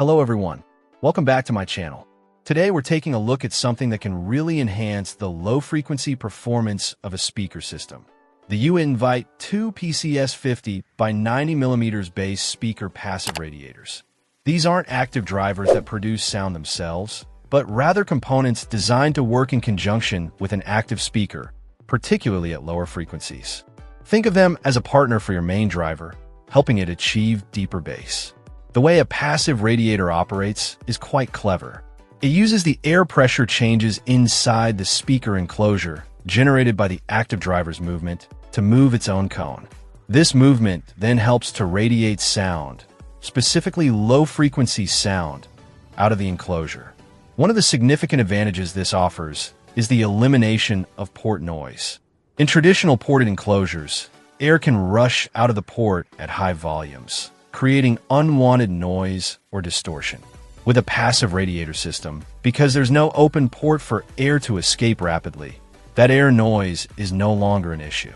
Hello everyone, welcome back to my channel. Today we're taking a look at something that can really enhance the low-frequency performance of a speaker system. The Invite 2 PCS 50x90mm bass speaker passive radiators. These aren't active drivers that produce sound themselves, but rather components designed to work in conjunction with an active speaker, particularly at lower frequencies. Think of them as a partner for your main driver, helping it achieve deeper bass. The way a passive radiator operates is quite clever. It uses the air pressure changes inside the speaker enclosure, generated by the active driver's movement, to move its own cone. This movement then helps to radiate sound, specifically low-frequency sound, out of the enclosure. One of the significant advantages this offers is the elimination of port noise. In traditional ported enclosures, air can rush out of the port at high volumes, creating unwanted noise or distortion. With a passive radiator system, because there's no open port for air to escape rapidly, that air noise is no longer an issue.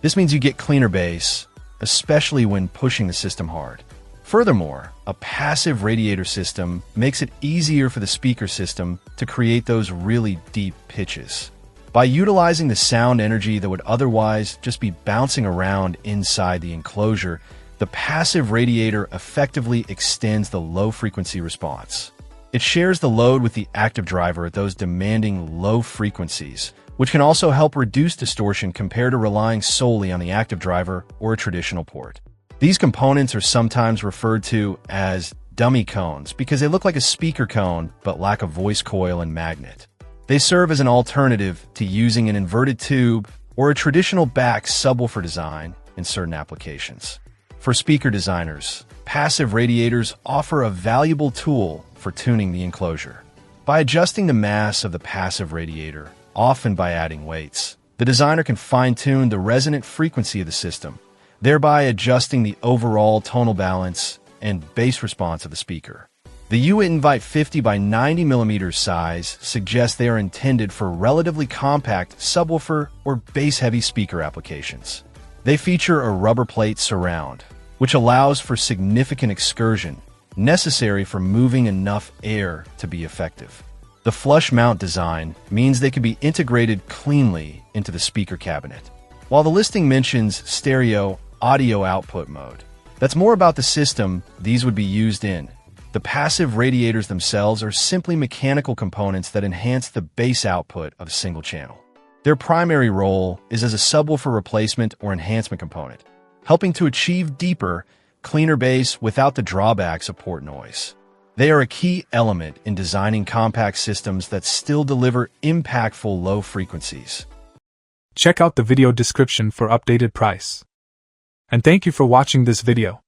This means you get cleaner bass, especially when pushing the system hard. Furthermore, a passive radiator system makes it easier for the speaker system to create those really deep pitches. By utilizing the sound energy that would otherwise just be bouncing around inside the enclosure, the passive radiator effectively extends the low-frequency response. It shares the load with the active driver at those demanding low frequencies, which can also help reduce distortion compared to relying solely on the active driver or a traditional port. These components are sometimes referred to as dummy cones because they look like a speaker cone but lack a voice coil and magnet. They serve as an alternative to using an inverted tube or a traditional back subwoofer design in certain applications. For speaker designers, passive radiators offer a valuable tool for tuning the enclosure. By adjusting the mass of the passive radiator, often by adding weights, the designer can fine-tune the resonant frequency of the system, thereby adjusting the overall tonal balance and bass response of the speaker. The Invite 50x90mm size suggests they are intended for relatively compact subwoofer or bass-heavy speaker applications. They feature a rubber plate surround, which allows for significant excursion, necessary for moving enough air to be effective. The flush mount design means they can be integrated cleanly into the speaker cabinet. While the listing mentions stereo audio output mode, that's more about the system these would be used in. The passive radiators themselves are simply mechanical components that enhance the bass output of a single channel. Their primary role is as a subwoofer replacement or enhancement component, helping to achieve deeper, cleaner bass without the drawbacks of port noise. They are a key element in designing compact systems that still deliver impactful low frequencies. Check out the video description for updated price. And thank you for watching this video.